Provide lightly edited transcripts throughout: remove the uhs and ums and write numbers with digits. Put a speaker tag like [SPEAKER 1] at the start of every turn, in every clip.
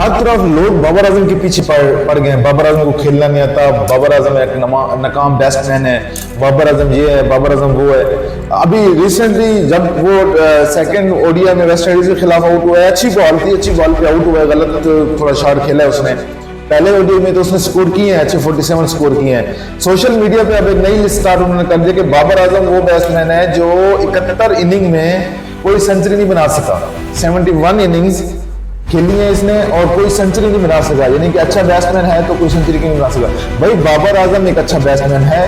[SPEAKER 1] हर तरफ लोग बाबर आजम के पीछे पड़ गए हैं। बाबर आजम को खेलना नहीं आता, बाबर आजम एक नाकाम बैट्समैन है, बाबर आजम ये है, बाबर आजम वो है। अभी रिसेंटली जब वो सेकंड ओडीआई में वेस्ट इंडीज के खिलाफ आउट हुआ है, अच्छी बॉल पे आउट हुआ है, गलत थोड़ा शॉट खेला है उसने। पहले ओडीआई में तो उसने स्कोर किए हैं अच्छे, 47 स्कोर किए हैं। सोशल मीडिया पे अब एक नई लिस्ट स्टार्ट उन्होंने कर दिया कि बाबर आजम वो बैट्समैन है जो 71 इनिंग में कोई सेंचुरी नहीं बना सका। 71 इनिंग्स खेली है इसने और कोई सेंचुरी नहीं बना सका, यानी कि अच्छा बैट्समैन है तो कोई सेंचुरी क्यों नहीं बना सका। भाई बाबर आजम एक अच्छा बैट्समैन है,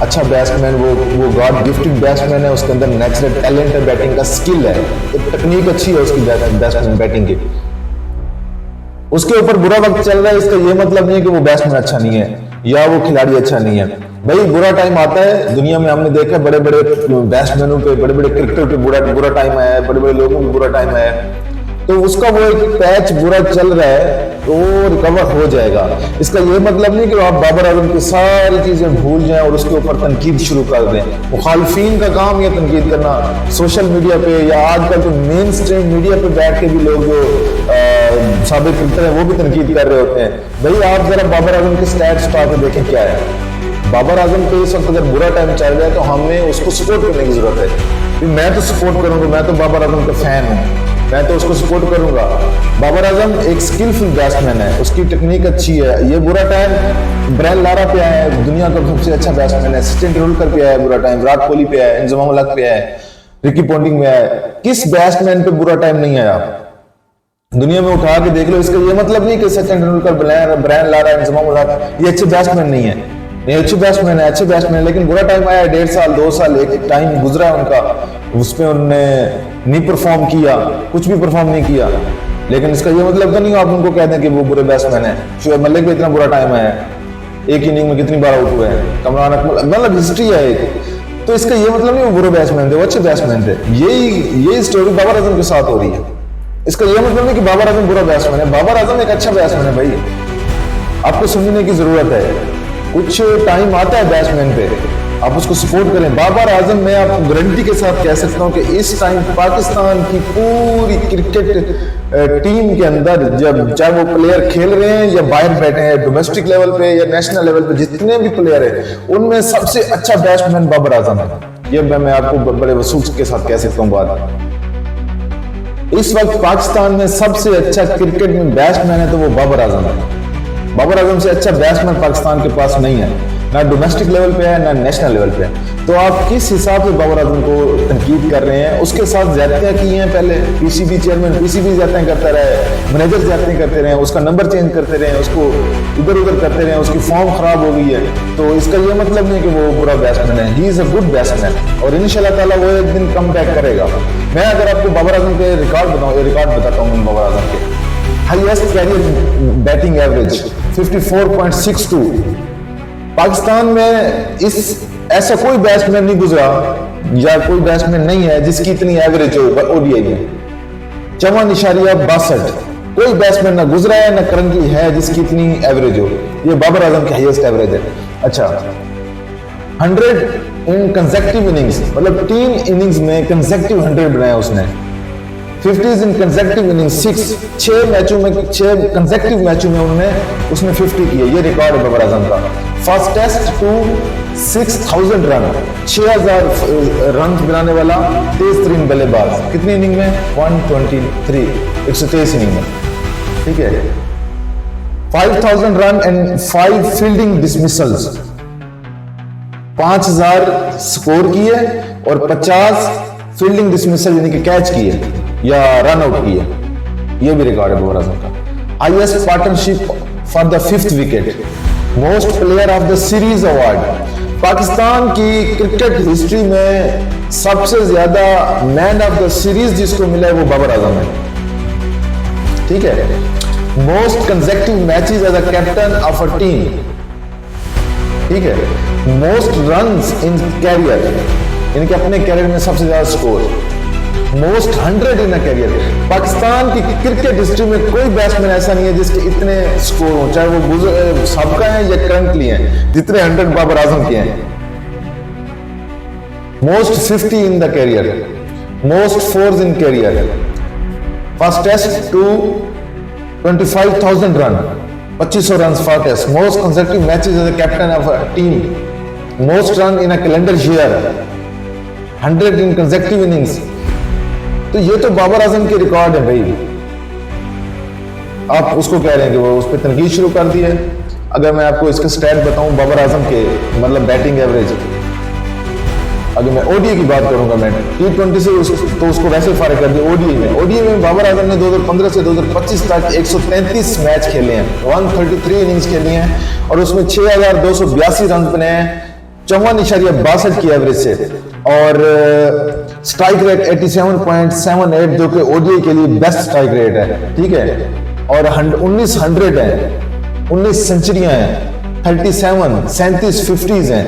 [SPEAKER 1] अच्छा बैट्समैन, वो गॉड गिफ्टेड बैट्समैन है, उसके अंदर नेचुरल टैलेंट है, बैटिंग का स्किल है, टेक्निक अच्छी है उसकी बैट्समैन बैटिंग की। उसके ऊपर बुरा वक्त चल रहा है, इसका ये मतलब नहीं है कि वो बैट्समैन अच्छा नहीं है या वो खिलाड़ी अच्छा नहीं है। भाई बुरा टाइम आता है दुनिया में, हमने देखा बड़े बड़े बैट्समैनों पे, बड़े बड़े क्रिकेटर पे बुरा टाइम आया है, बड़े बड़े लोगों पे बुरा टाइम आया है। तो उसका वो एक पैच बुरा चल रहा है तो वो रिकवर हो जाएगा। इसका ये मतलब नहीं कि आप बाबर आजम की सारी चीजें भूल जाएं और उसके ऊपर तनकीद शुरू कर दें। मुखालफीन का काम ये तनकीद करना सोशल मीडिया पे या आजकल तो मेन स्ट्रीम मीडिया पे बैठ के भी लोग जो साबित क्रिकेटर हैं वो भी तनकीद कर रहे होते हैं। भाई आप जरा बाबर आजम के स्टैट्स उठा के देखें क्या है। बाबर आजम को इस वक्त अगर बुरा टाइम चल रहा है तो हमें उसको सपोर्ट करने की जरूरत है। मैं तो सपोर्ट करूंगा, मैं तो बाबर आजम का फैन हूँ, मैं तो उसको सपोर्ट करूंगा। बाबर आजम एक स्किलफुल बैट्समैन है, उसकी टेक्निक अच्छी है। ये बुरा टाइम ब्रायन लारा पे आया है, दुनिया का सबसे अच्छा बैट्समैन है। सचिन तेंदुलकर पे आया है बुरा टाइम, विराट कोहली पे आया है, इंजमाम उल हक पे आया है, रिकी पॉन्टिंग में आया है। किस बैट्समैन पे बुरा टाइम नहीं आया दुनिया में? उठा के देख लो। इसका ये मतलब नहीं कि सचिन तेंदुलकर, ब्रायन लारा, इंजमाम उल हक ये अच्छे बैट्समैन नहीं है, ये अच्छे बैट्समैन है, अच्छे बैट्समैन है, लेकिन बुरा टाइम आया, 1.5 साल 2 साल एक टाइम गुजरा है उनका, उसमें उन्होंने नहीं परफॉर्म किया, कुछ भी परफॉर्म नहीं किया। लेकिन इसका ये मतलब तो नहीं आप उनको कह दें कि वो बुरे बैट्समैन है। शुएब मलिक पे इतना बुरा टाइम आया है, एक इनिंग में कितनी बार आउट हुए हैं, कमरान अकमल, मतलब हिस्ट्री है एक। तो इसका ये मतलब नहीं वो बुरे बैट्समैन थे, वो अच्छे बैट्समैन थे। यही स्टोरी बाबर आजम के साथ हो रही है। इसका ये मतलब नहीं कि बाबर आजम बुरा बैट्समैन है, बाबर आजम एक अच्छा बैट्समैन है। भाई आपको समझने की जरूरत है, कुछ टाइम आता है बैट्समैन पे, आप उसको सपोर्ट करें। बाबर आजम मैं आपको गारंटी के साथ कह सकता हूं कि इस टाइम पाकिस्तान की पूरी क्रिकेट टीम के अंदर, जब चाहे वो प्लेयर खेल रहे हैं या बाहर बैठे हैं, डोमेस्टिक लेवल पे या नेशनल लेवल पे, जितने भी प्लेयर हैं उनमें सबसे अच्छा बैट्समैन बाबर आजम है। ये मैं आपको बड़े वसूख के साथ कह सकता हूँ बात। इस वक्त पाकिस्तान में सबसे अच्छा क्रिकेट में बैट्समैन है तो वो बाबर आजम है। बाबर आजम से अच्छा बैट्समैन पाकिस्तान के पास नहीं है, ना डोमेस्टिक लेवल पे है ना नेशनल लेवल पे है। तो आप किस हिसाब से बाबर आजम को तनकीद कर रहे हैं? उसके साथ ज्यादतियां की हैं पहले, पीसीबी चेयरमैन पीसीबी ज्यादतियां करता रहे, मैनेजर ज्यादतियां करते रहे, उसका नंबर चेंज करते रहे, उसको इधर उधर करते रहे, उसकी फॉर्म खराब हो गई है। तो इसका ये मतलब नहीं कि वो बुरा बैट्समैन है, he is a good batsman और इंशाल्लाह ताला वो एक दिन कम बैक करेगा। मैं अगर आपको बाबर आजम के रिकॉर्ड बताता हूँ, बाबर आजम के highest career batting average 54.62। Pakistan में ऐसा कोई बैट्समैन नहीं गुजरा या कोई बैट्समैन नहीं है जिसकी इतनी एवरेज हो ओडीआई में, 54.62। कोई बैट्समैन ना गुजरा है ना करंटली है जिसकी इतनी एवरेज हो। ये बाबर आजम की हाईएस्ट एवरेज है। अच्छा, 100 इन कंसेक्टिव इनिंग्स, मतलब 3 इनिंग्स में कंसेक्टिव 100 बनाया उसने। 50s इन कंसेक्टिव इनिंग्स, 6 मैचों में, 6 कंसेक्टिव मैचों में उसने 50 किए। ये रिकॉर्ड है बाबर आजम का। फास्टेस्ट टू 6000 रन, 6000 रन बनाने वाला तेज तरीन बल्लेबाज कितनी इनिंग में? 123, 123 इनिंग में, ठीक है। 5000 run and 5 fielding dismissals, 5000 score किए और 50 फील्डिंग डिसमिसल यानी कि कैच किए या रन आउट किए। ये भी रिकॉर्ड है बाबर आजम का। Highest partnership for the 5th wicket, most player of the series award. Pakistan की क्रिकेट हिस्ट्री में सबसे ज्यादा मैन ऑफ द सीरीज जिसको मिला है वो बाबर आजम है, ठीक है। Most consecutive matches as a captain of a team, ठीक है। मोस्ट रन्स इन कैरियर, यानी कि अपने कैरियर में सबसे ज्यादा स्कोर। मोस्ट 100 इन अ कैरियर। पाकिस्तान की क्रिकेट हिस्ट्री में कोई बैट्समैन ऐसा नहीं है जिसके इतने स्कोर हो, चाहे वो सबका है या करंटली है, जितने 100 बाबर आजम के हैं। Most 50 in the career, most 4s in career, fastest to 25,000 run, 2500 run fastest, most consecutive matches as a captain of a team, most run in a calendar year, 100 in consecutive innings. तो ये तो बाबर आजम के record है भाई। आप उसको कह रहे हैं कि वो उस पर तनकीद शुरू कर दी है। अगर मैं आपको इसके स्टैट बताऊं बाबर आजम के, मतलब बैटिंग एवरेज, अगर मैं ओडीआई की बात करूंगा, मैं T20 से तो उसको वैसे फारिग कर दिया। ओडीआई में बाबर आजम ने 2015 से 2025 तक 133 मैच खेले हैं, 133 इनिंग्स खेली हैं और उसमें 6,282 रन बने हैं, 54.62 की एवरेज से, और स्ट्राइक रेट 87.78 जो कि ओडीआई के लिए बेस्ट स्ट्राइक रेट है, ठीक है। और 19 100 है, 19 सेंचुरियां हैं, 37 50s हैं,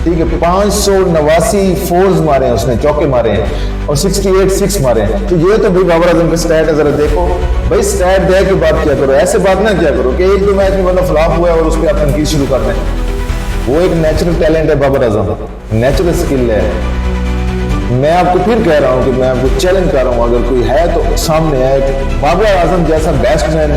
[SPEAKER 1] ठीक है। 589 फोर्स मारे हैं उसने, चौके मारे हैं, और 68 6 मारे हैं। तो ये तो भाई बाबर आजम का स्टैट है, जरा देखो भाई, स्टैट दे के बात किया करो, ऐसे बात ना किया करो कि एक दो मैच में मतलब फ्लॉप हुआ है और उस पर आप तनकीद शुरू कर रहे हैं। वो एक नेचुरल टैलेंट है बाबर आजम, नेचुरल स्किल है। मैं आपको फिर कह रहा हूं कि मैं आपको चैलेंज कर रहा हूं, अगर कोई है तो सामने आए। बाबर आजम जैसा बैट्समैन